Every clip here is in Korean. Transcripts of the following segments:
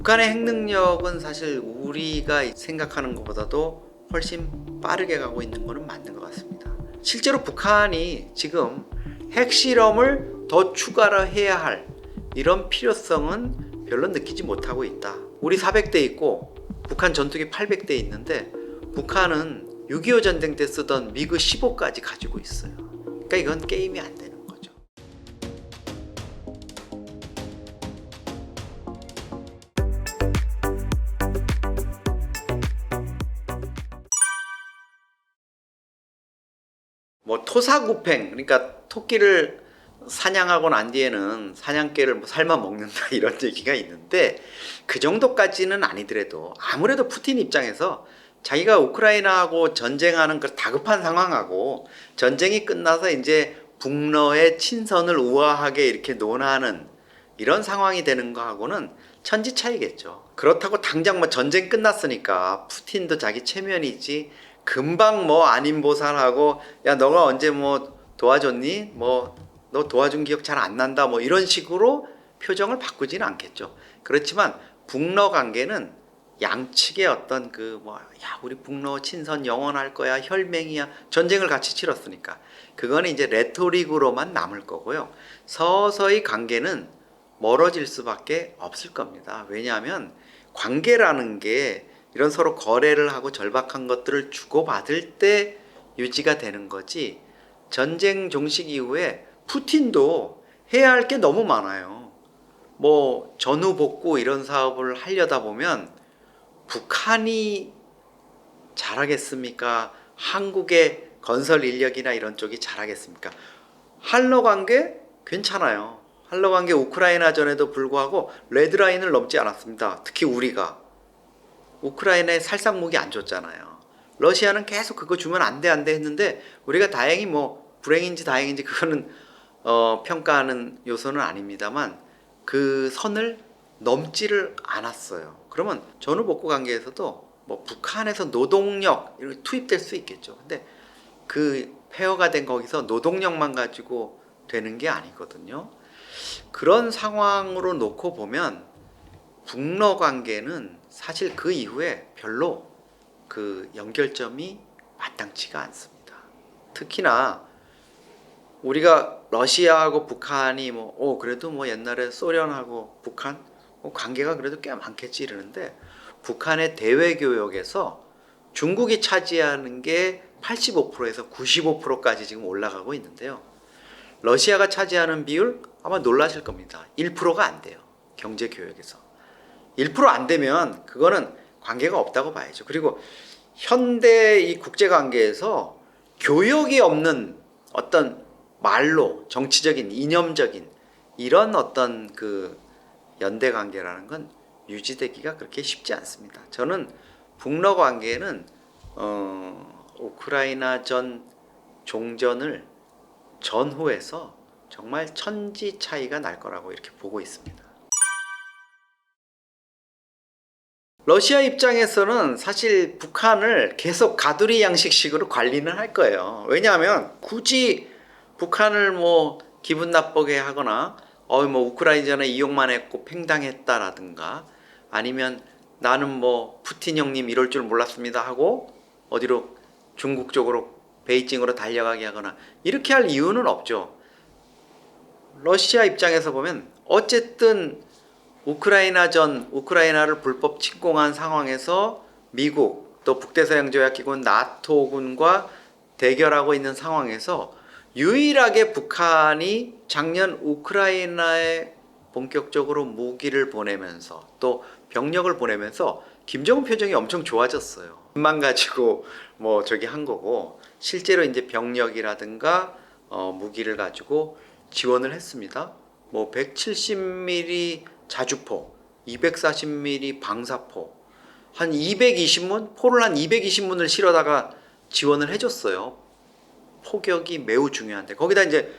북한의 핵능력은 사실 우리가 생각하는 것보다도 훨씬 빠르게 가고 있는 것은 맞는 것 같습니다. 실제로 북한이 지금 핵실험을 더 추가로 해야 할 이런 필요성은 별로 느끼지 못하고 있다. 우리 400대 있고 북한 전투기 800대 있는데 북한은 6.25 전쟁 때 쓰던 미그 15까지 가지고 있어요. 그러니까 이건 게임이 안 되는 거죠. 뭐 토사구팽, 그러니까 토끼를 사냥하고 난 뒤에는 사냥개를 뭐 삶아 먹는다 이런 얘기가 있는데 그 정도까지는 아니더라도 아무래도 푸틴 입장에서 자기가 우크라이나하고 전쟁하는 그 다급한 상황하고 전쟁이 끝나서 이제 북러의 친선을 우아하게 이렇게 논하는 이런 상황이 되는 거하고는 천지 차이겠죠. 그렇다고 당장 뭐 전쟁 끝났으니까 푸틴도 자기 체면이지 금방 뭐 안인보살하고 야 너가 언제 뭐 도와줬니? 뭐 너 도와준 기억 잘 안 난다 뭐 이런 식으로 표정을 바꾸지는 않겠죠. 그렇지만 북러 관계는 양측의 어떤 그 뭐 야 우리 북러 친선 영원할 거야 혈맹이야 전쟁을 같이 치렀으니까 그거는 이제 레토릭으로만 남을 거고요. 서서히 관계는 멀어질 수밖에 없을 겁니다. 왜냐하면 관계라는 게 이런 서로 거래를 하고 절박한 것들을 주고받을 때 유지가 되는 거지 전쟁 종식 이후에 푸틴도 해야 할 게 너무 많아요. 뭐 전후 복구 이런 사업을 하려다 보면 북한이 잘하겠습니까? 한국의 건설 인력이나 이런 쪽이 잘하겠습니까? 한러 관계 괜찮아요. 한러 관계 우크라이나 전에도 불구하고 레드라인을 넘지 않았습니다. 특히 우리가 우크라이나에 살상 무기 안 줬잖아요. 러시아는 계속 그거 주면 안 돼 했는데 우리가 다행히 뭐 불행인지 다행인지 그거는 평가하는 요소는 아닙니다만 그 선을 넘지를 않았어요. 그러면 전후 복구 관계에서도 뭐 북한에서 노동력 이렇게 투입될 수 있겠죠. 근데 그 폐허가 된 거기서 노동력만 가지고 되는 게 아니거든요. 그런 상황으로 놓고 보면 북러 관계는 사실 그 이후에 별로 그 연결점이 마땅치가 않습니다. 특히나 우리가 러시아하고 북한이 뭐 그래도 뭐 옛날에 소련하고 북한 관계가 그래도 꽤 많겠지 이러는데 북한의 대외 교역에서 중국이 차지하는 게 85%에서 95%까지 지금 올라가고 있는데요. 러시아가 차지하는 비율 아마 놀라실 겁니다. 1%가 안 돼요. 경제 교역에서. 1% 안 되면 그거는 관계가 없다고 봐야죠. 그리고 현대 이 국제 관계에서 교역이 없는 어떤 말로 정치적인 이념적인 이런 어떤 그 연대 관계라는 건 유지되기가 그렇게 쉽지 않습니다. 저는 북러 관계는 우크라이나 전 종전을 전후해서 정말 천지 차이가 날 거라고 이렇게 보고 있습니다. 러시아 입장에서는 사실 북한을 계속 가두리 양식식으로 관리는 할 거예요. 왜냐하면 굳이 북한을 뭐 기분 나쁘게 하거나 뭐 우크라이나전에 이용만 했고 팽당했다라든가 아니면 나는 뭐 푸틴 형님 이럴 줄 몰랐습니다 하고 어디로 중국 쪽으로 베이징으로 달려가게 하거나 이렇게 할 이유는 없죠. 러시아 입장에서 보면 어쨌든 우크라이나를 불법 침공한 상황에서 미국 또 북대서양조약기구 나토군과 대결하고 있는 상황에서 유일하게 북한이 작년 우크라이나에 본격적으로 무기를 보내면서 또 병력을 보내면서 김정은 표정이 엄청 좋아졌어요. 힘만 가지고 뭐 저기 한 거고 실제로 이제 병력이라든가 무기를 가지고 지원을 했습니다. 뭐 170mm 자주포, 240mm 방사포, 한 220문? 포를 한 220문을 실어다가 지원을 해줬어요. 포격이 매우 중요한데 거기다 이제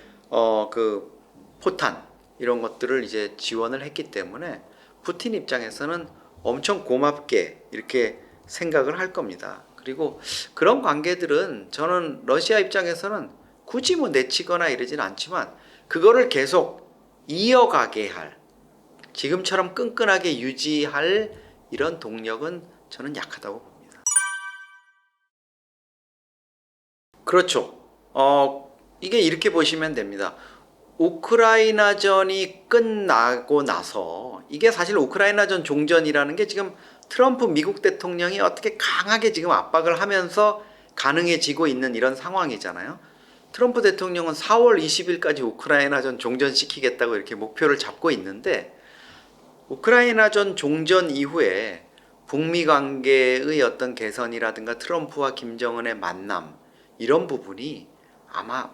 그 포탄 이런 것들을 이제 지원을 했기 때문에 푸틴 입장에서는 엄청 고맙게 이렇게 생각을 할 겁니다. 그리고 그런 관계들은 저는 러시아 입장에서는 굳이 뭐 내치거나 이러진 않지만 그거를 계속 이어가게 할 지금처럼 끈끈하게 유지할 이런 동력은 저는 약하다고 봅니다. 그렇죠. 이게 이렇게 보시면 됩니다. 우크라이나전이 끝나고 나서 이게 사실 우크라이나전 종전이라는 게 지금 트럼프 미국 대통령이 어떻게 강하게 지금 압박을 하면서 가능해지고 있는 이런 상황이잖아요. 트럼프 대통령은 4월 20일까지 우크라이나전 종전시키겠다고 이렇게 목표를 잡고 있는데 우크라이나전 종전 이후에 북미 관계의 어떤 개선이라든가 트럼프와 김정은의 만남 이런 부분이 아마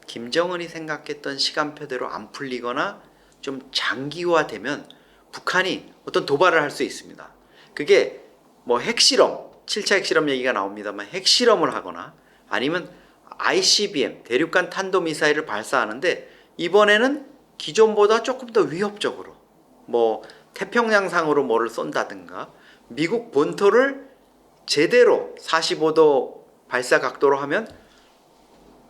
김정은이 생각했던 시간표대로 안 풀리거나 좀 장기화되면 북한이 어떤 도발을 할 수 있습니다. 그게 뭐 핵실험, 7차 핵실험 얘기가 나옵니다만 핵실험을 하거나 아니면 ICBM, 대륙간 탄도미사일을 발사하는데 이번에는 기존보다 조금 더 위협적으로 뭐 태평양상으로 뭐를 쏜다든가 미국 본토를 제대로 45도 발사 각도로 하면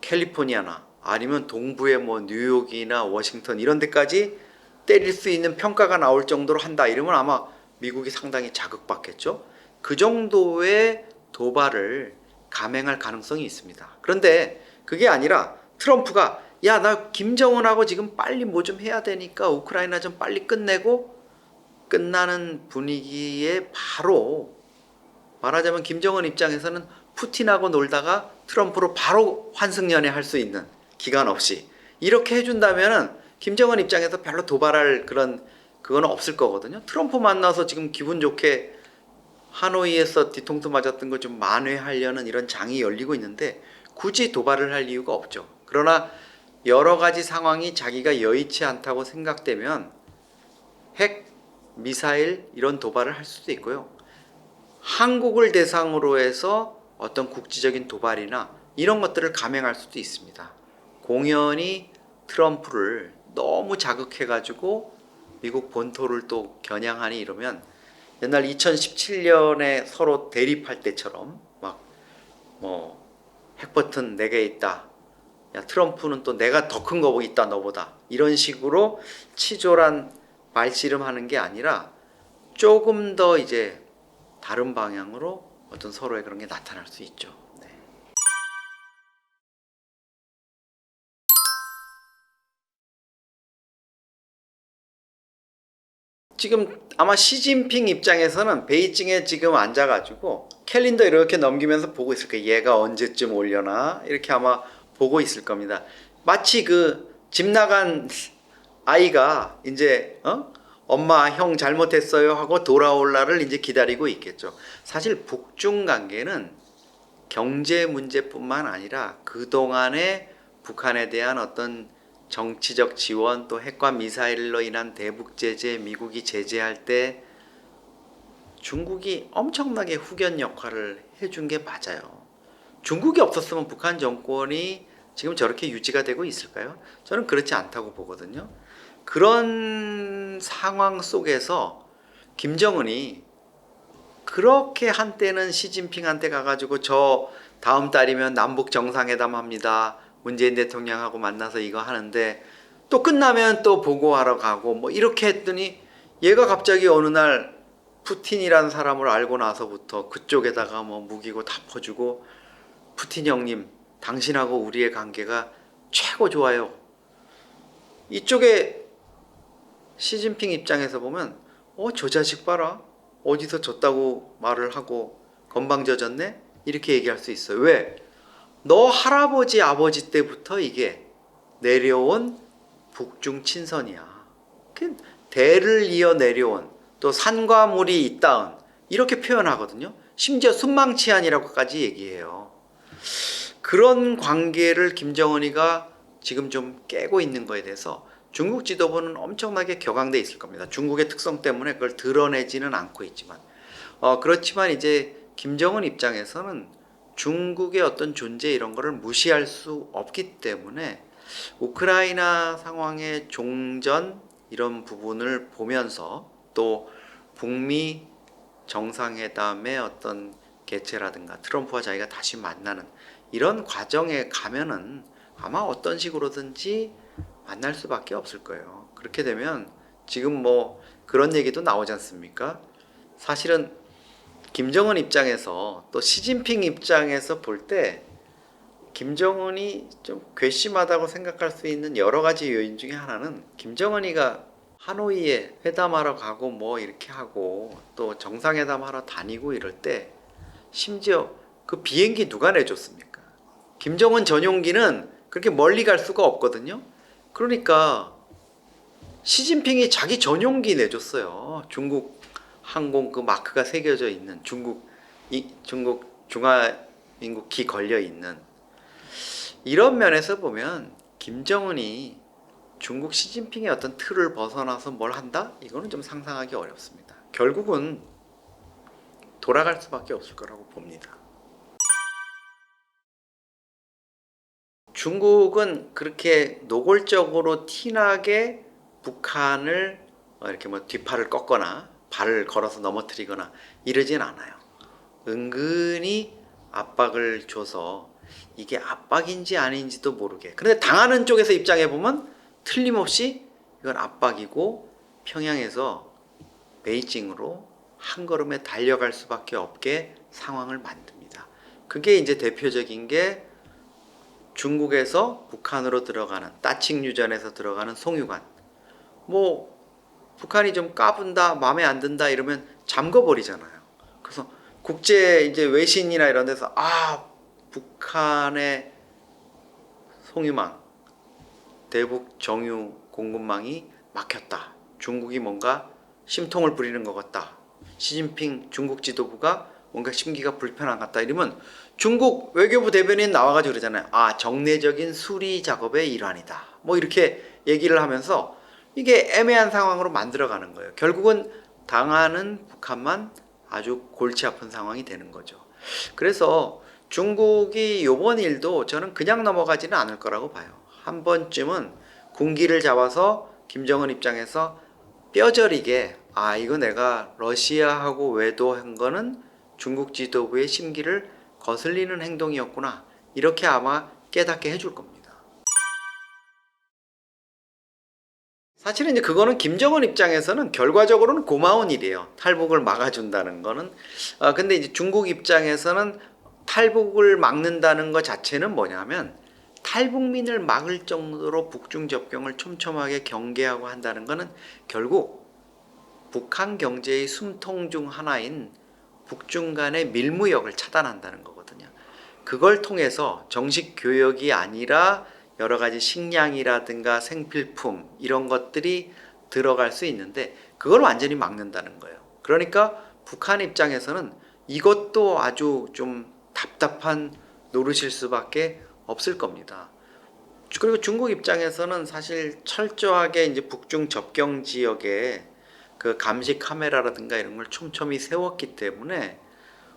캘리포니아나 아니면 동부의 뭐 뉴욕이나 워싱턴 이런 데까지 때릴 수 있는 평가가 나올 정도로 한다 이러면 아마 미국이 상당히 자극받겠죠. 그 정도의 도발을 감행할 가능성이 있습니다. 그런데 그게 아니라 트럼프가 야, 나 김정은하고 지금 빨리 뭐 좀 해야 되니까 우크라이나 좀 빨리 끝내고 끝나는 분위기에 바로 말하자면 김정은 입장에서는 푸틴하고 놀다가 트럼프로 바로 환승연애 할 수 있는 기간 없이 이렇게 해준다면은 김정은 입장에서 별로 도발할 그거는 없을 거거든요. 트럼프 만나서 지금 기분 좋게 하노이에서 뒤통수 맞았던 거 좀 만회하려는 이런 장이 열리고 있는데 굳이 도발을 할 이유가 없죠. 그러나 여러 가지 상황이 자기가 여의치 않다고 생각되면 핵, 미사일 이런 도발을 할 수도 있고요. 한국을 대상으로 해서 어떤 국지적인 도발이나 이런 것들을 감행할 수도 있습니다. 공연히 트럼프를 너무 자극해가지고 미국 본토를 또 겨냥하니 이러면 옛날 2017년에 서로 대립할 때처럼 막 뭐 핵버튼 내게 있다. 야 트럼프는 또 내가 더 큰 거 있다 너보다. 이런 식으로 치졸한 말씨름하는 게 아니라 조금 더 이제 다른 방향으로 어떤 서로의 그런 게 나타날 수 있죠. 네. 지금 아마 시진핑 입장에서는 베이징에 지금 앉아가지고 캘린더 이렇게 넘기면서 보고 있을 거예요. 얘가 언제쯤 오려나 이렇게 아마 보고 있을 겁니다. 마치 그 집 나간 아이가 이제 엄마 형 잘못했어요 하고 돌아올 날을 이제 기다리고 있겠죠. 사실 북중 관계는 경제 문제뿐만 아니라 그동안의 북한에 대한 어떤 정치적 지원 또 핵과 미사일로 인한 대북 제재 미국이 제재할 때 중국이 엄청나게 후견 역할을 해준 게 맞아요. 중국이 없었으면 북한 정권이 지금 저렇게 유지가 되고 있을까요? 저는 그렇지 않다고 보거든요. 그런 상황 속에서 김정은이 그렇게 한때는 시진핑한테 가가지고 저 다음 달이면 남북 정상회담 합니다. 문재인 대통령하고 만나서 이거 하는데 또 끝나면 또 보고하러 가고 뭐 이렇게 했더니 얘가 갑자기 어느 날 푸틴이라는 사람을 알고 나서부터 그쪽에다가 뭐 무기고 다 퍼주고 푸틴 형님 당신하고 우리의 관계가 최고 좋아요. 이쪽에 시진핑 입장에서 보면 저 자식 봐라. 어디서 졌다고 말을 하고 건방져졌네? 이렇게 얘기할 수 있어요. 왜? 너 할아버지 아버지 때부터 이게 내려온 북중 친선이야. 대를 이어 내려온 또 산과 물이 있다은 이렇게 표현하거든요. 심지어 순망치안이라고까지 얘기해요. 그런 관계를 김정은이가 지금 좀 깨고 있는 거에 대해서 중국 지도부는 엄청나게 격앙돼 있을 겁니다. 중국의 특성 때문에 그걸 드러내지는 않고 있지만 그렇지만 이제 김정은 입장에서는 중국의 어떤 존재 이런 거를 무시할 수 없기 때문에 우크라이나 상황의 종전 이런 부분을 보면서 또 북미 정상회담의 어떤 개최라든가 트럼프와 자기가 다시 만나는 이런 과정에 가면은 아마 어떤 식으로든지 만날 수밖에 없을 거예요. 그렇게 되면 지금 뭐 그런 얘기도 나오지 않습니까? 사실은 김정은 입장에서 또 시진핑 입장에서 볼 때 김정은이 좀 괘씸하다고 생각할 수 있는 여러 가지 요인 중에 하나는 김정은이가 하노이에 회담하러 가고 뭐 이렇게 하고 또 정상회담 하러 다니고 이럴 때 심지어 그 비행기 누가 내줬습니까? 김정은 전용기는 그렇게 멀리 갈 수가 없거든요. 그러니까 시진핑이 자기 전용기 내줬어요. 중국 항공 그 마크가 새겨져 있는 중국 중화민국기 걸려 있는 이런 면에서 보면 김정은이 중국 시진핑의 어떤 틀을 벗어나서 뭘 한다? 이거는 좀 상상하기 어렵습니다. 결국은 돌아갈 수밖에 없을 거라고 봅니다. 중국은 그렇게 노골적으로 티나게 북한을 이렇게 뭐 뒷팔을 꺾거나 발을 걸어서 넘어뜨리거나 이러진 않아요. 은근히 압박을 줘서 이게 압박인지 아닌지도 모르게. 그런데 당하는 쪽에서 입장해 보면 틀림없이 이건 압박이고 평양에서 베이징으로 한 걸음에 달려갈 수밖에 없게 상황을 만듭니다. 그게 이제 대표적인 게 중국에서 북한으로 들어가는 따칭 유전에서 들어가는 송유관. 뭐 북한이 좀 까분다, 마음에 안 든다 이러면 잠궈 버리잖아요. 그래서 국제 이제 외신이나 이런 데서 북한의 송유망, 대북 정유 공급망이 막혔다. 중국이 뭔가 심통을 부리는 것 같다. 시진핑 중국 지도부가 뭔가 심기가 불편한 것 같다. 이러면 중국 외교부 대변인 나와가지고 그러잖아요. 정례적인 수리 작업의 일환이다. 뭐 이렇게 얘기를 하면서 이게 애매한 상황으로 만들어가는 거예요. 결국은 당하는 북한만 아주 골치 아픈 상황이 되는 거죠. 그래서 중국이 이번 일도 저는 그냥 넘어가지는 않을 거라고 봐요. 한 번쯤은 군기를 잡아서 김정은 입장에서 뼈저리게 이거 내가 러시아하고 외도한 거는 중국 지도부의 심기를 거슬리는 행동이었구나. 이렇게 아마 깨닫게 해줄 겁니다. 사실은 이제 그거는 김정은 입장에서는 결과적으로는 고마운 일이에요. 탈북을 막아준다는 거는. 근데 이제 중국 입장에서는 탈북을 막는다는 것 자체는 뭐냐면 탈북민을 막을 정도로 북중 접경을 촘촘하게 경계하고 한다는 것은 결국 북한 경제의 숨통 중 하나인 북중 간의 밀무역을 차단한다는 거거든요. 그걸 통해서 정식 교역이 아니라 여러 가지 식량이라든가 생필품 이런 것들이 들어갈 수 있는데 그걸 완전히 막는다는 거예요. 그러니까 북한 입장에서는 이것도 아주 좀 답답한 노릇일 수밖에 없을 겁니다. 그리고 중국 입장에서는 사실 철저하게 이제 북중 접경 지역에 그 감시 카메라라든가 이런 걸 촘촘히 세웠기 때문에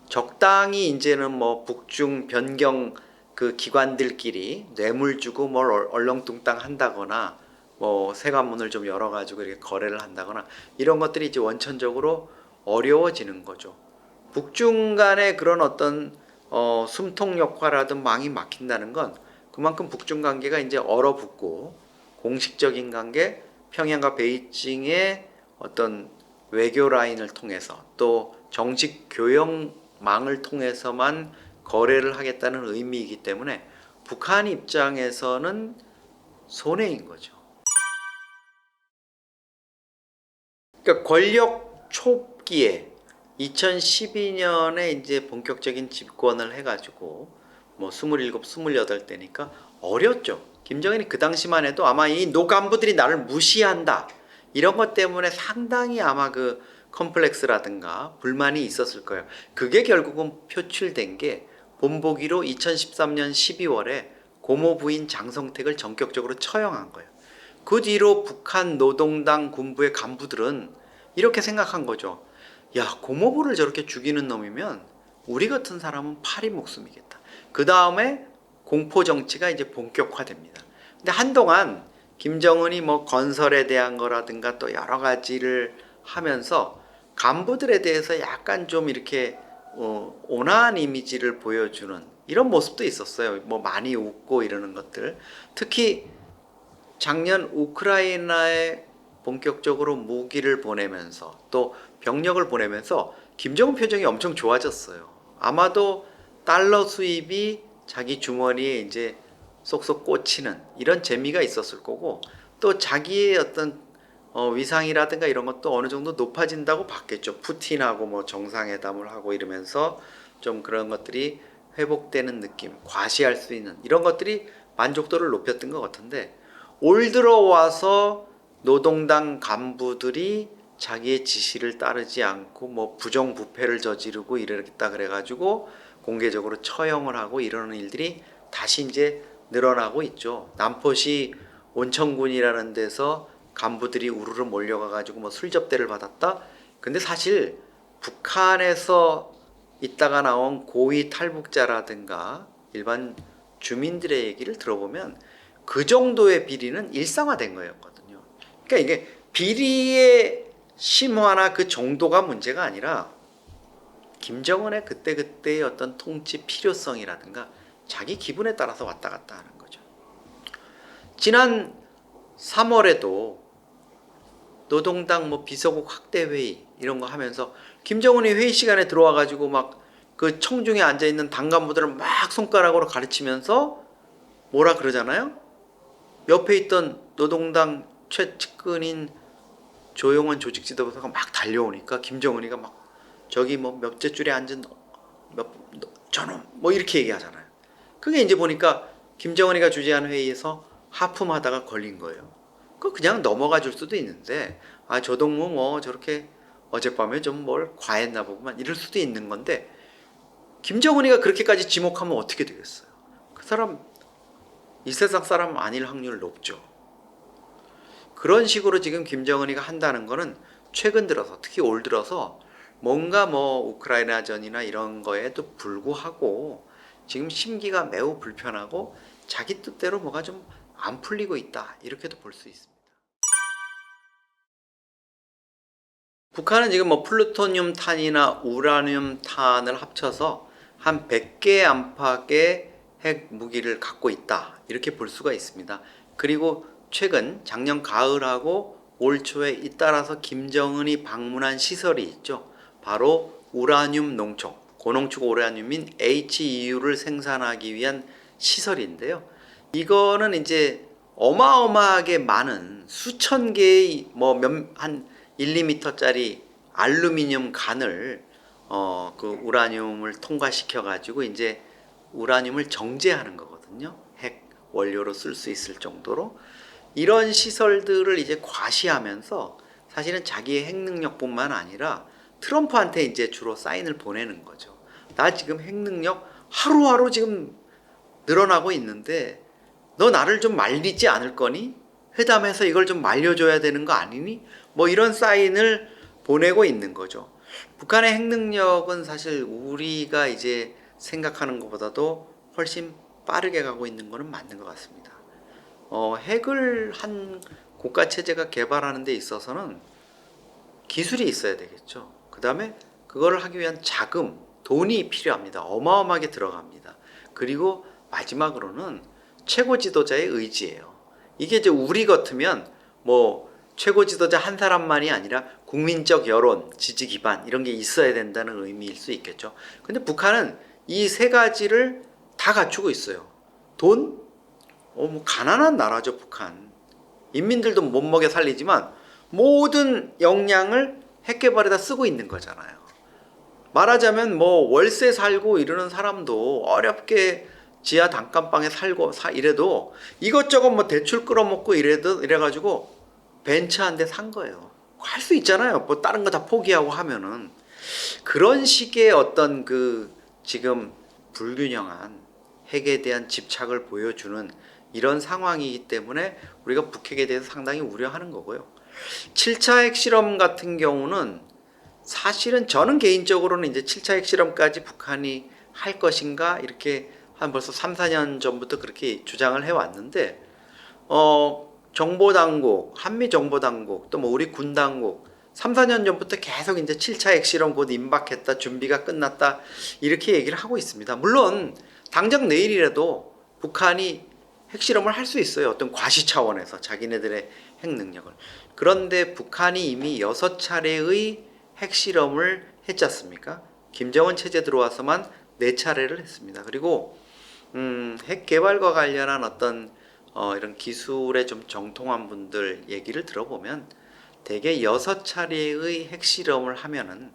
적당히 이제는 뭐 북중 변경 그 기관들끼리 뇌물 주고 뭘 얼렁뚱땅 한다거나 뭐 세관문을 좀 열어가지고 이렇게 거래를 한다거나 이런 것들이 이제 원천적으로 어려워지는 거죠. 북중 간의 그런 어떤 숨통 역할하든 망이 막힌다는 건 그만큼 북중 관계가 이제 얼어붙고 공식적인 관계, 평양과 베이징의 어떤 외교 라인을 통해서 또 정식 교역망을 통해서만 거래를 하겠다는 의미이기 때문에 북한 입장에서는 손해인 거죠. 그러니까 권력 초기에 2012년에 이제 본격적인 집권을 해가지고 뭐 27, 28대니까 어렸죠. 김정은이 그 당시만 해도 아마 이 노간부들이 나를 무시한다 이런 것 때문에 상당히 아마 그 컴플렉스라든가 불만이 있었을 거예요. 그게 결국은 표출된 게 본보기로 2013년 12월에 고모 부인 장성택을 전격적으로 처형한 거예요. 그 뒤로 북한 노동당 군부의 간부들은 이렇게 생각한 거죠. 야, 고모부를 저렇게 죽이는 놈이면 우리 같은 사람은 파리 목숨이겠다. 그 다음에 공포 정치가 이제 본격화됩니다. 근데 한동안 김정은이 뭐 건설에 대한 거라든가 또 여러 가지를 하면서 간부들에 대해서 약간 좀 이렇게 온화한 이미지를 보여주는 이런 모습도 있었어요. 뭐 많이 웃고 이러는 것들. 특히 작년 우크라이나에 본격적으로 무기를 보내면서 또 병력을 보내면서 김정은 표정이 엄청 좋아졌어요. 아마도 달러 수입이 자기 주머니에 이제 쏙쏙 꽂히는 이런 재미가 있었을 거고, 또 자기의 어떤 위상이라든가 이런 것도 어느 정도 높아진다고 봤겠죠. 푸틴하고 뭐 정상회담을 하고 이러면서 좀 그런 것들이 회복되는 느낌, 과시할 수 있는 이런 것들이 만족도를 높였던 것 같은데, 올 들어와서 노동당 간부들이 자기의 지시를 따르지 않고 뭐 부정부패를 저지르고 이러겠다 그래가지고 공개적으로 처형을 하고 이러는 일들이 다시 이제 늘어나고 있죠. 남포시 온천군이라는 데서 간부들이 우르르 몰려가가지고 뭐 술접대를 받았다. 근데 사실 북한에서 있다가 나온 고위 탈북자라든가 일반 주민들의 얘기를 들어보면 그 정도의 비리는 일상화된 거였거든요. 그러니까 이게 비리의 심화나 그 정도가 문제가 아니라 김정은의 그때그때의 어떤 통치 필요성이라든가 자기 기분에 따라서 왔다 갔다 하는 거죠. 지난 3월에도 노동당 뭐 비서국 확대 회의 이런 거 하면서 김정은이 회의 시간에 들어와 가지고 막 그 청중에 앉아 있는 당 간부들을 막 손가락으로 가르치면서 뭐라 그러잖아요. 옆에 있던 노동당 최측근인 조용원 조직 지도부가 막 달려오니까 김정은이가 막 저기 뭐 몇째 줄에 앉은 몇 저놈 뭐 이렇게 얘기하잖아요. 그게 이제 보니까 김정은이가 주재한 회의에서 하품하다가 걸린 거예요. 그 그냥 넘어가 줄 수도 있는데 아 조동무 뭐 저렇게 어젯밤에 좀 뭘 과했나 보구만 이럴 수도 있는 건데, 김정은이가 그렇게까지 지목하면 어떻게 되겠어요? 그 사람 이 세상 사람 아닐 확률 높죠. 그런 식으로 지금 김정은이가 한다는 거는 최근 들어서 특히 올 들어서 뭔가 뭐 우크라이나전이나 이런 거에도 불구하고 지금 심기가 매우 불편하고 자기 뜻대로 뭐가 좀 안 풀리고 있다 이렇게도 볼 수 있습니다. 북한은 지금 뭐 플루토늄 탄이나 우라늄 탄을 합쳐서 한 100개 안팎의 핵 무기를 갖고 있다 이렇게 볼 수가 있습니다. 그리고 최근 작년 가을하고 올 초에 잇따라서 김정은이 방문한 시설이 있죠. 바로 우라늄 농촌, 고농축 우라늄인 HEU를 생산하기 위한 시설인데요. 이거는 이제 어마어마하게 많은 수천 개의 뭐 한 1, 2m짜리 알루미늄 관을 그 우라늄을 통과시켜 가지고 이제 우라늄을 정제하는 거거든요. 핵 원료로 쓸 수 있을 정도로 이런 시설들을 이제 과시하면서 사실은 자기의 핵 능력뿐만 아니라 트럼프한테 이제 주로 사인을 보내는 거죠. 나 지금 핵 능력 하루하루 지금 늘어나고 있는데 너 나를 좀 말리지 않을 거니? 회담해서 이걸 좀 말려줘야 되는 거 아니니? 뭐 이런 사인을 보내고 있는 거죠. 북한의 핵 능력은 사실 우리가 이제 생각하는 것보다도 훨씬 빠르게 가고 있는 거는 맞는 것 같습니다. 핵을 한 국가 체제가 개발하는 데 있어서는 기술이 있어야 되겠죠. 그 다음에 그거를 하기 위한 자금, 돈이 필요합니다. 어마어마하게 들어갑니다. 그리고 마지막으로는 최고 지도자의 의지예요. 이게 이제 우리 같으면 뭐 최고 지도자 한 사람만이 아니라 국민적 여론, 지지 기반 이런 게 있어야 된다는 의미일 수 있겠죠. 근데 북한은 이 세 가지를 다 갖추고 있어요. 돈? 뭐 가난한 나라죠, 북한. 인민들도 못 먹여 살리지만 모든 역량을 핵 개발에다 쓰고 있는 거잖아요. 말하자면 뭐 월세 살고 이러는 사람도 어렵게 지하 단칸방에 살고 이래도 이것저것 뭐 대출 끌어먹고 이래가지고 벤츠 한 대 산 거예요. 할 수 있잖아요. 뭐 다른 거 다 포기하고 하면은. 그런 식의 어떤 그 지금 불균형한 핵에 대한 집착을 보여주는 이런 상황이기 때문에 우리가 북핵에 대해서 상당히 우려하는 거고요. 7차 핵실험 같은 경우는 사실은 저는 개인적으로는 이제 7차 핵실험까지 북한이 할 것인가 이렇게 한 벌써 3, 4년 전부터 그렇게 주장을 해왔는데 정보당국, 한미정보당국 또 뭐 우리 군당국 3, 4년 전부터 계속 이제 7차 핵실험 곧 임박했다, 준비가 끝났다 이렇게 얘기를 하고 있습니다. 물론 당장 내일이라도 북한이 핵실험을 할 수 있어요. 어떤 과시 차원에서 자기네들의 핵 능력을. 그런데 북한이 이미 6차례의 핵실험을 했지 않습니까? 김정은 체제 들어와서만 4차례를 했습니다. 그리고 핵 개발과 관련한 어떤 이런 기술에 좀 정통한 분들 얘기를 들어보면 대개 6차례의 핵실험을 하면은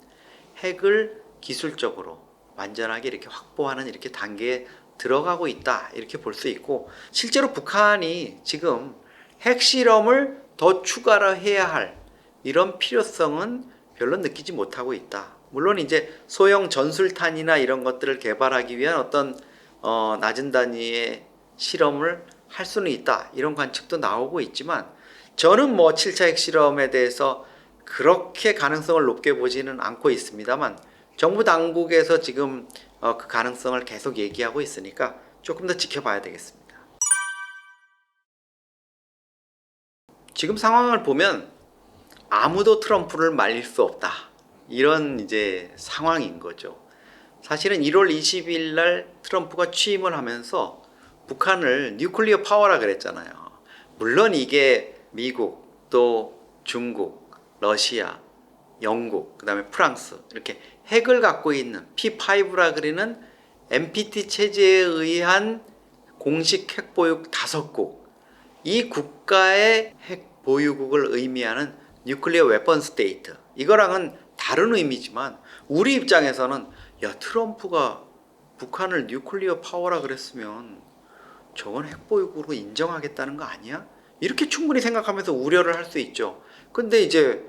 핵을 기술적으로 완전하게 이렇게 확보하는 이렇게 단계에 들어가고 있다 이렇게 볼 수 있고, 실제로 북한이 지금 핵실험을 더 추가로 해야 할 이런 필요성은 별로 느끼지 못하고 있다. 물론 이제 소형 전술탄이나 이런 것들을 개발하기 위한 어떤 낮은 단위의 실험을 할 수는 있다 이런 관측도 나오고 있지만, 저는 뭐 7차 핵실험에 대해서 그렇게 가능성을 높게 보지는 않고 있습니다만, 정부 당국에서 지금 그 가능성을 계속 얘기하고 있으니까 조금 더 지켜봐야 되겠습니다. 지금 상황을 보면 아무도 트럼프를 말릴 수 없다 이런 이제 상황인 거죠. 사실은 1월 20일 날 트럼프가 취임을 하면서 북한을 뉴클리어 파워라 그랬잖아요. 물론 이게 미국, 또 중국, 러시아, 영국, 그 다음에 프랑스 이렇게 핵을 갖고 있는 P5라 그리는 NPT 체제에 의한 공식 핵 보유국 5국, 이 국가의 핵 보유국을 의미하는 뉴클리어 웨펀 스테이트, 이거랑은 다른 의미지만 우리 입장에서는 야, 트럼프가 북한을 뉴클리어 파워라 그랬으면 저건 핵 보유국으로 인정하겠다는 거 아니야? 이렇게 충분히 생각하면서 우려를 할 수 있죠. 근데 이제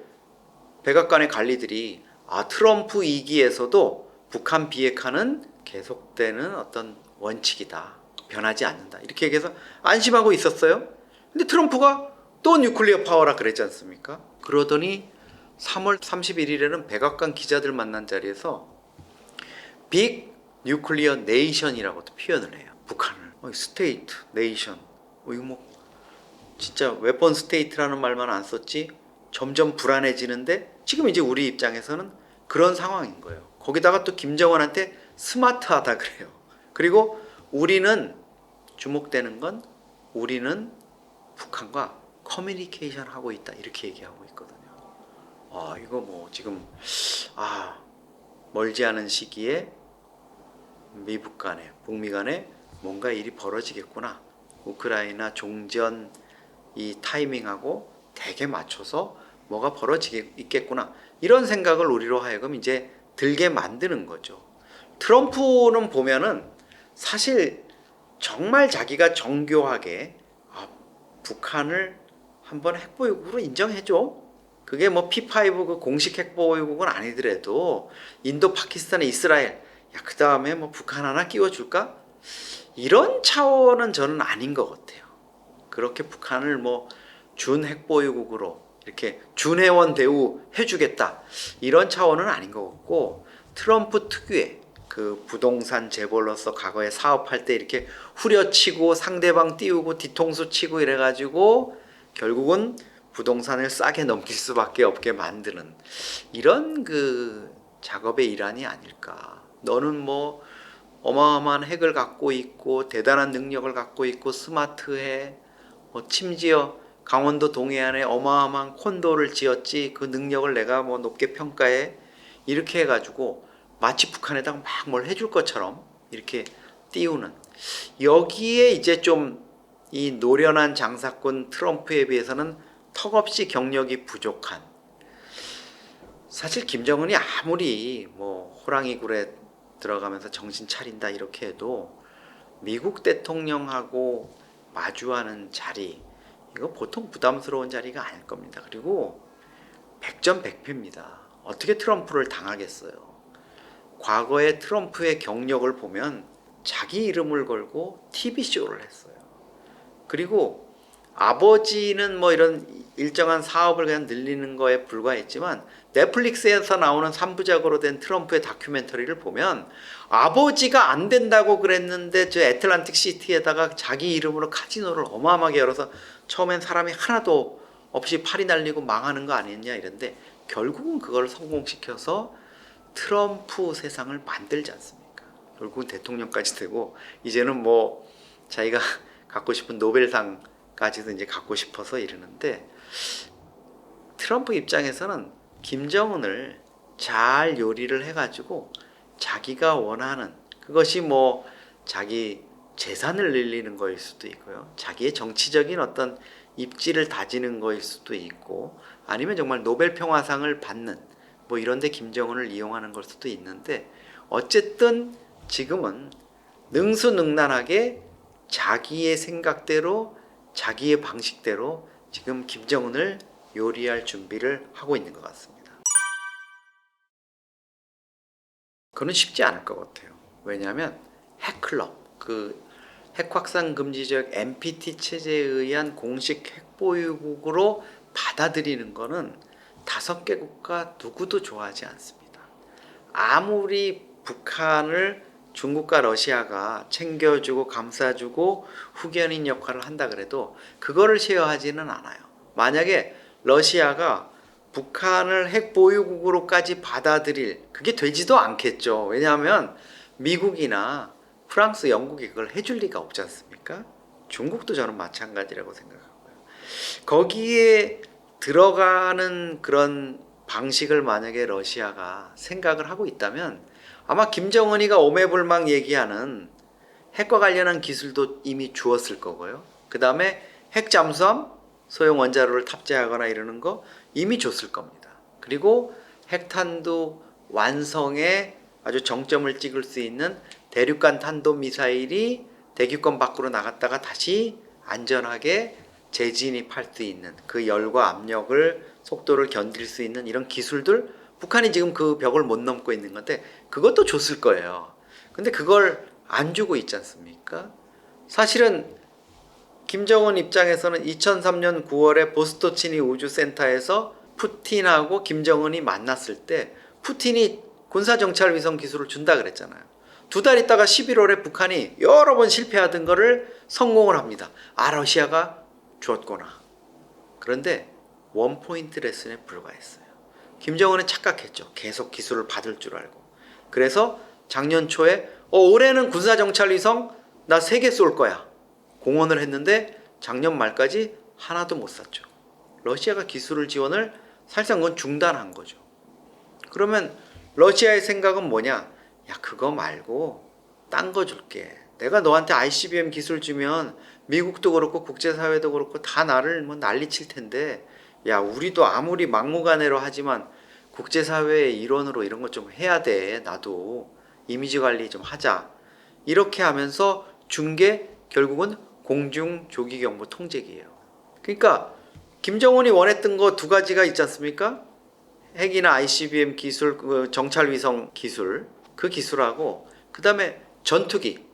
백악관의 관리들이 트럼프 2기에서도 북한 비핵화는 계속되는 어떤 원칙이다, 변하지 않는다 이렇게 얘기해서 안심하고 있었어요. 근데 트럼프가 또 뉴클리어 파워라 그랬지 않습니까? 그러더니 3월 31일에는 백악관 기자들 만난 자리에서 빅 뉴클리어 네이션이라고도 표현을 해요. 북한을 스테이트, 네이션, 이거 뭐 진짜 웨펀 스테이트라는 말만 안 썼지 점점 불안해지는데, 지금 이제 우리 입장에서는 그런 상황인 거예요. 거기다가 또 김정은한테 스마트하다 그래요. 그리고 우리는 주목되는 건 우리는 북한과 커뮤니케이션 하고 있다 이렇게 얘기하고 있거든요. 이거 뭐 지금 멀지 않은 시기에 미북 간에, 북미 간에 뭔가 일이 벌어지겠구나. 우크라이나 종전 이 타이밍하고 되게 맞춰서 뭐가 벌어지겠구나. 이런 생각을 우리로 하여금 이제 들게 만드는 거죠. 트럼프는 보면은 사실 정말 자기가 정교하게 북한을 한번 핵보유국으로 인정해줘. 그게 뭐 P5 그 공식 핵보유국은 아니더라도 인도, 파키스탄, 이스라엘, 그 다음에 뭐 북한 하나 끼워줄까? 이런 차원은 저는 아닌 것 같아요. 그렇게 북한을 뭐 준 핵보유국으로 이렇게 준회원 대우 해주겠다 이런 차원은 아닌 것 같고, 트럼프 특유의 그 부동산 재벌로서 과거에 사업할 때 이렇게 후려치고 상대방 띄우고 뒤통수 치고 이래가지고 결국은 부동산을 싸게 넘길 수밖에 없게 만드는 이런 그 작업의 일환이 아닐까. 너는 뭐 어마어마한 핵을 갖고 있고 대단한 능력을 갖고 있고 스마트해, 뭐 심지어 강원도 동해안에 어마어마한 콘도를 지었지, 그 능력을 내가 뭐 높게 평가해, 이렇게 해가지고 마치 북한에다가 막 뭘 해줄 것처럼 이렇게 띄우는, 여기에 이제 좀 이 노련한 장사꾼 트럼프에 비해서는 턱없이 경력이 부족한, 사실 김정은이 아무리 뭐 호랑이 굴에 들어가면서 정신 차린다 이렇게 해도 미국 대통령하고 마주하는 자리, 이거 보통 부담스러운 자리가 아닐 겁니다. 그리고 백전백패입니다. 어떻게 트럼프를 당하겠어요. 과거에 트럼프의 경력을 보면 자기 이름을 걸고 TV쇼를 했어요. 그리고 아버지는 뭐 이런 일정한 사업을 그냥 늘리는 거에 불과했지만 넷플릭스에서 나오는 3부작으로 된 트럼프의 다큐멘터리를 보면 아버지가 안 된다고 그랬는데 저 애틀란틱 시티에다가 자기 이름으로 카지노를 어마어마하게 열어서 처음엔 사람이 하나도 없이 팔이 날리고 망하는 거 아니냐 이런데, 결국은 그걸 성공시켜서 트럼프 세상을 만들지 않습니까? 결국은 대통령까지 되고 이제는 뭐 자기가 갖고 싶은 노벨상까지도 이제 갖고 싶어서 이러는데, 트럼프 입장에서는 김정은을 잘 요리를 해가지고 자기가 원하는 그것이 뭐 자기 재산을 늘리는 거일 수도 있고요. 자기의 정치적인 어떤 입지를 다지는 거일 수도 있고 아니면 정말 노벨 평화상을 받는 뭐 이런데 김정은을 이용하는 걸 수도 있는데 어쨌든 지금은 능수능란하게 자기의 생각대로 자기의 방식대로 지금 김정은을 요리할 준비를 하고 있는 것 같습니다. 그건 쉽지 않을 것 같아요. 왜냐하면 핵클럽, 그 핵확산 금지적 NPT 체제에 의한 공식 핵보유국으로 받아들이는 거는 5개 국가 누구도 좋아하지 않습니다. 아무리 북한을 중국과 러시아가 챙겨주고 감싸주고 후견인 역할을 한다 그래도 그거를 쉐어하지는 않아요. 만약에 러시아가 북한을 핵보유국으로까지 받아들일 그게 되지도 않겠죠. 왜냐하면 미국이나 프랑스, 영국이 그걸 해줄 리가 없지 않습니까? 중국도 저는 마찬가지라고 생각하고요. 거기에 들어가는 그런 방식을 만약에 러시아가 생각을 하고 있다면 아마 김정은이가 오매불망 얘기하는 핵과 관련한 기술도 이미 주었을 거고요. 그 다음에 핵 잠수함, 소형 원자로를 탑재하거나 이러는 거 이미 줬을 겁니다. 그리고 핵탄두 완성에 아주 정점을 찍을 수 있는 대륙간 탄도미사일이 대기권 밖으로 나갔다가 다시 안전하게 재진입할 수 있는 그 열과 압력을 속도를 견딜 수 있는 이런 기술들 북한이 지금 그 벽을 못 넘고 있는 건데 그것도 줬을 거예요. 근데 그걸 안 주고 있지 않습니까? 사실은 김정은 입장에서는 2003년 9월에 보스토치니 우주센터에서 푸틴하고 김정은이 만났을 때 푸틴이 군사정찰위성 기술을 준다 그랬잖아요. 2달 있다가 11월에 북한이 여러 번 실패하던 거를 성공을 합니다. 아, 러시아가 줬구나. 그런데 원포인트 레슨에 불과했어요. 김정은은 착각했죠. 계속 기술을 받을 줄 알고. 그래서 작년 초에 올해는 군사정찰위성 나 3개 쏠 거야. 공언을 했는데 작년 말까지 하나도 못 쐈죠. 러시아가 기술을 지원을 사실상 그건 중단한 거죠. 그러면 러시아의 생각은 뭐냐? 야, 그거 말고 딴 거 줄게. 내가 너한테 ICBM 기술 주면 미국도 그렇고 국제사회도 그렇고 다 나를 뭐 난리칠 텐데 야, 우리도 아무리 막무가내로 하지만 국제사회의 일원으로 이런 거 좀 해야 돼. 나도 이미지 관리 좀 하자. 이렇게 하면서 준 게 결국은 공중조기경보 통제기예요. 그러니까 김정은이 원했던 거 2가지가 있지 않습니까? 핵이나 ICBM 기술, 정찰위성 기술, 그 기술하고 그 다음에 전투기,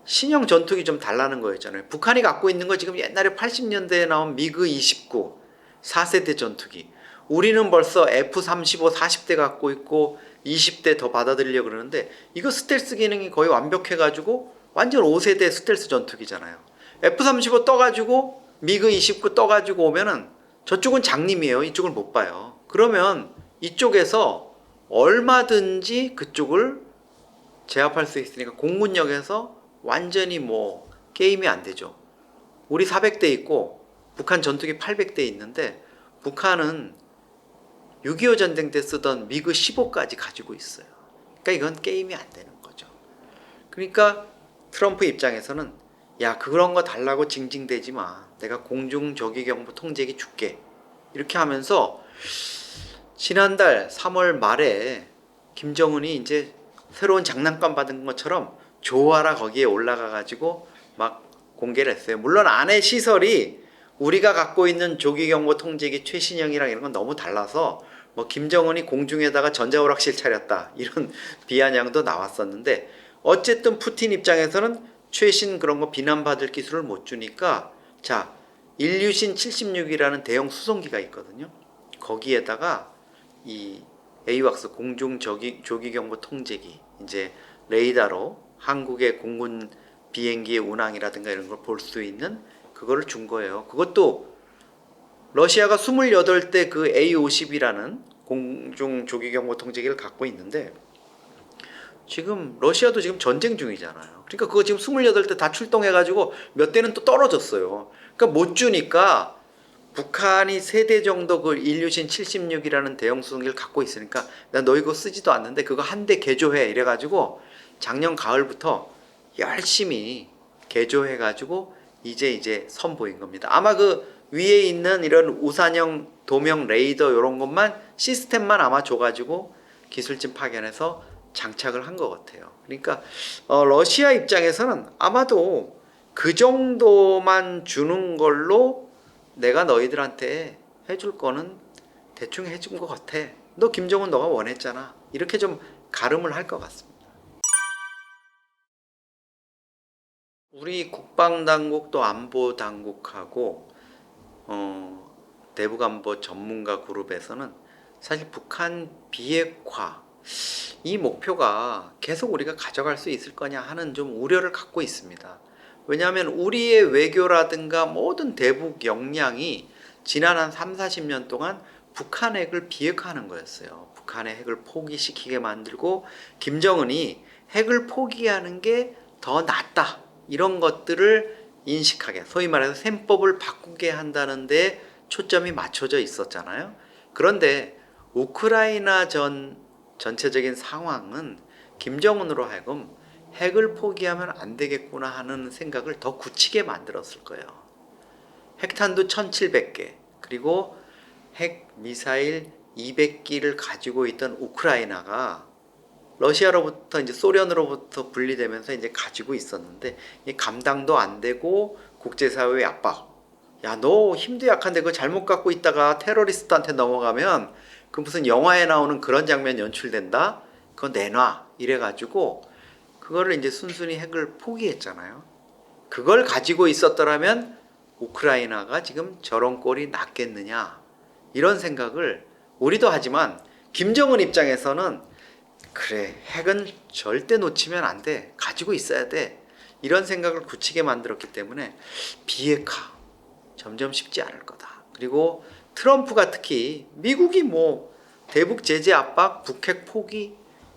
신형 전투기 좀 달라는 거였잖아요. 북한이 갖고 있는 거 지금 옛날에 80년대에 나온 미그 29 4세대 전투기, 우리는 벌써 F-35 40대 갖고 있고 20대 더 받아들이려고 그러는데 이거 스텔스 기능이 거의 완벽해가지고 완전 5세대 스텔스 전투기잖아요. F-35 떠가지고 미그 29 떠가지고 오면은 저쪽은 장님이에요. 이쪽을 못 봐요. 그러면 이쪽에서 얼마든지 그쪽을 제압할 수 있으니까 공군력에서 완전히 뭐 게임이 안 되죠. 우리 400대 있고 북한 전투기 800대 있는데 북한은 6.25 전쟁 때 쓰던 미그 15까지 가지고 있어요. 그러니까 이건 게임이 안 되는 거죠. 그러니까 트럼프 입장에서는 야, 그런 거 달라고 징징대지 마. 내가 공중조기경보 통제기 줄게. 이렇게 하면서 지난달 3월 말에 김정은이 이제 새로운 장난감 받은 것처럼 좋아라 거기에 올라가가지고 막 공개를 했어요. 물론 안에 시설이 우리가 갖고 있는 조기경보 통제기 최신형이랑 이런 건 너무 달라서 뭐 김정은이 공중에다가 전자오락실 차렸다 이런 비아냥도 나왔었는데 어쨌든 푸틴 입장에서는 최신 그런 거 비난받을 기술을 못 주니까 자, 일류신 76이라는 대형 수송기가 있거든요. 거기에다가 이 에이왁스 공중조기경보 통제기 이제 레이더로 한국의 공군 비행기의 운항이라든가 이런 걸 볼 수 있는 그거를 준 거예요. 그것도 러시아가 28대 그 A-50이라는 공중조기경보 통제기를 갖고 있는데 지금 러시아도 지금 전쟁 중이잖아요. 그러니까 그거 지금 28대 다 출동해가지고 몇 대는 또 떨어졌어요. 그러니까 못 주니까 북한이 3대 정도 그 일류신 76이라는 대형 수송기를 갖고 있으니까 나 너 이거 쓰지도 않는데 그거 한 대 개조해 이래가지고 작년 가을부터 열심히 개조해가지고 이제 선보인 겁니다. 아마 그 위에 있는 이런 우산형 도명 레이더 이런 것만 시스템만 아마 줘가지고 기술진 파견해서 장착을 한 것 같아요. 그러니까 러시아 입장에서는 아마도 그 정도만 주는 걸로 내가 너희들한테 해줄 거는 대충 해준 것 같아. 너 김정은 너가 원했잖아. 이렇게 좀 가름을 할 것 같습니다. 우리 국방당국 또 안보당국하고 대북안보 전문가 그룹에서는 사실 북한 비핵화 이 목표가 계속 우리가 가져갈 수 있을 거냐 하는 좀 우려를 갖고 있습니다. 왜냐하면 우리의 외교라든가 모든 대북 역량이 지난 한 3, 40년 동안 북한 핵을 비핵화하는 거였어요. 북한의 핵을 포기시키게 만들고 김정은이 핵을 포기하는 게 더 낫다. 이런 것들을 인식하게, 소위 말해서 셈법을 바꾸게 한다는 데 초점이 맞춰져 있었잖아요. 그런데 우크라이나 전체적인 상황은 김정은으로 하여금 핵을 포기하면 안 되겠구나 하는 생각을 더 굳히게 만들었을 거예요. 핵탄두 1700개, 그리고 핵 미사일 200기를 가지고 있던 우크라이나가 러시아로부터 이제 소련으로부터 분리되면서 이제 가지고 있었는데 감당도 안 되고 국제사회의 압박. 야, 너 힘도 약한데 그거 잘못 갖고 있다가 테러리스트한테 넘어가면 그 무슨 영화에 나오는 그런 장면 연출된다? 그거 내놔. 이래가지고 그거를 이제 순순히 핵을 포기했잖아요. 그걸 가지고 있었더라면 우크라이나가 지금 저런 꼴이 났겠느냐. 이런 생각을 우리도 하지만 김정은 입장에서는 그래, 핵은 절대 놓치면 안 돼. 가지고 있어야 돼. 이런 생각을 굳히게 만들었기 때문에 비핵화 점점 쉽지 않을 거다. 그리고 트럼프가 특히 미국이 뭐 대북 제재 압박, 북핵 포기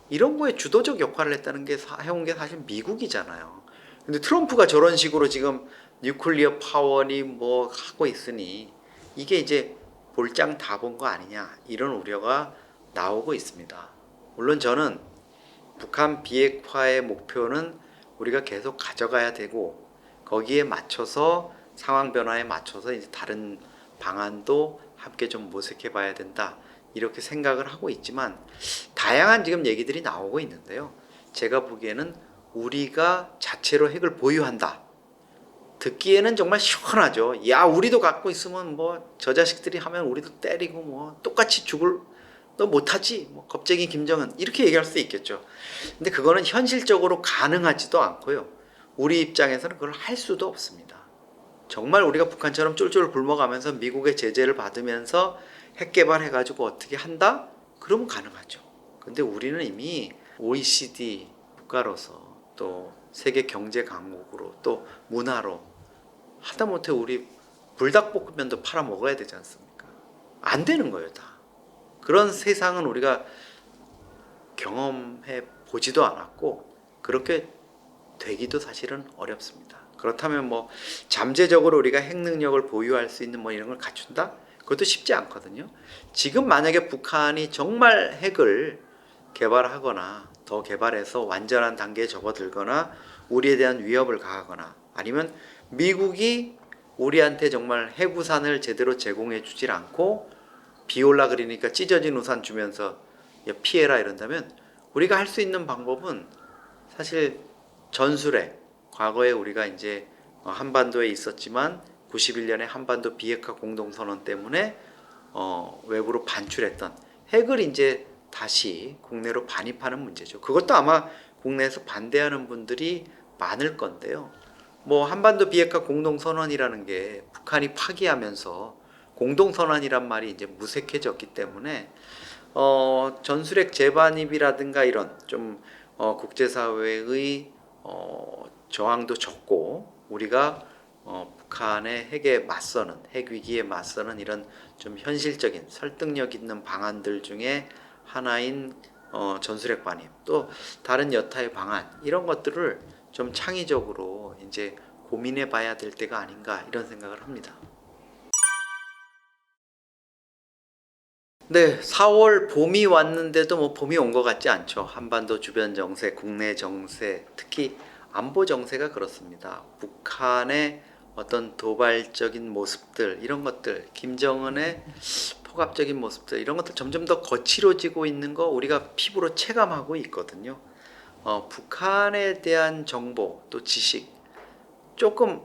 이런 거에 주도적 역할을 했다는 게 해온 게 사실 미국이잖아요. 근데 트럼프가 저런 식으로 지금 뉴클리어 파워니 뭐 하고 있으니 이게 이제 볼장 다 본 거 아니냐 이런 우려가 나오고 있습니다. 물론 저는 북한 비핵화의 목표는 우리가 계속 가져가야 되고 거기에 맞춰서 상황 변화에 맞춰서 이제 다른 방안도 함께 좀 모색해 봐야 된다 이렇게 생각을 하고 있지만 다양한 지금 얘기들이 나오고 있는데요. 제가 보기에는 우리가 자체로 핵을 보유한다. 듣기에는 정말 시원하죠. 야, 우리도 갖고 있으면 뭐 저 자식들이 하면 우리도 때리고 뭐 똑같이 죽을 너 못하지? 뭐 겁쟁이 김정은 이렇게 얘기할 수 있겠죠. 근데 그거는 현실적으로 가능하지도 않고요. 우리 입장에서는 그걸 할 수도 없습니다. 정말 우리가 북한처럼 쫄쫄 굶어가면서 미국의 제재를 받으면서 핵 개발해가지고 어떻게 한다? 그러면 가능하죠. 근데 우리는 이미 OECD 국가로서 또 세계 경제 강국으로 또 문화로 하다못해 우리 불닭볶음면도 팔아 먹어야 되지 않습니까? 안 되는 거예요, 다. 그런 세상은 우리가 경험해 보지도 않았고 그렇게 되기도 사실은 어렵습니다. 그렇다면 뭐 잠재적으로 우리가 핵 능력을 보유할 수 있는 뭐 이런 걸 갖춘다? 그것도 쉽지 않거든요. 지금 만약에 북한이 정말 핵을 개발하거나 더 개발해서 완전한 단계에 접어들거나 우리에 대한 위협을 가하거나 아니면 미국이 우리한테 정말 핵우산을 제대로 제공해 주질 않고 비 올라 그러니까 찢어진 우산 주면서 피해라 이런다면 우리가 할 수 있는 방법은 사실 전술핵 과거에 우리가 이제 한반도에 있었지만 91년에 한반도 비핵화 공동선언 때문에 외부로 반출했던 핵을 이제 다시 국내로 반입하는 문제죠. 그것도 아마 국내에서 반대하는 분들이 많을 건데요. 뭐 한반도 비핵화 공동선언이라는 게 북한이 파기하면서 공동선언이란 말이 이제 무색해졌기 때문에 전술핵 재반입이라든가 이런 좀 국제사회의 저항도 적고 우리가 북한의 핵에 맞서는 핵 위기에 맞서는 이런 좀 현실적인 설득력 있는 방안들 중에 하나인 전술핵 반입 또 다른 여타의 방안 이런 것들을 좀 창의적으로 이제 고민해 봐야 될 때가 아닌가 이런 생각을 합니다. 네, 4월 봄이 왔는데도 뭐 봄이 온 것 같지 않죠. 한반도 주변 정세, 국내 정세, 특히 안보 정세가 그렇습니다. 북한의 어떤 도발적인 모습들, 이런 것들, 김정은의 폭압적인 모습들, 이런 것들 점점 더 거칠어지고 있는 거 우리가 피부로 체감하고 있거든요. 북한에 대한 정보 또 지식 조금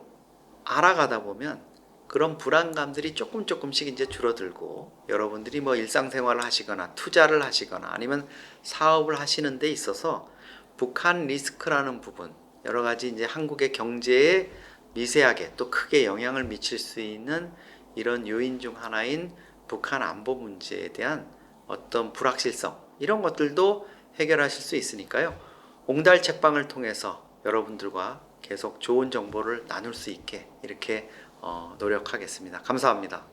알아가다 보면 그런 불안감들이 조금씩 이제 줄어들고, 여러분들이 뭐 일상생활을 하시거나 투자를 하시거나 아니면 사업을 하시는 데 있어서 북한 리스크라는 부분, 여러 가지 이제 한국의 경제에 미세하게 또 크게 영향을 미칠 수 있는 이런 요인 중 하나인 북한 안보 문제에 대한 어떤 불확실성, 이런 것들도 해결하실 수 있으니까요. 옹달 책방을 통해서 여러분들과 계속 좋은 정보를 나눌 수 있게 이렇게 노력하겠습니다. 감사합니다.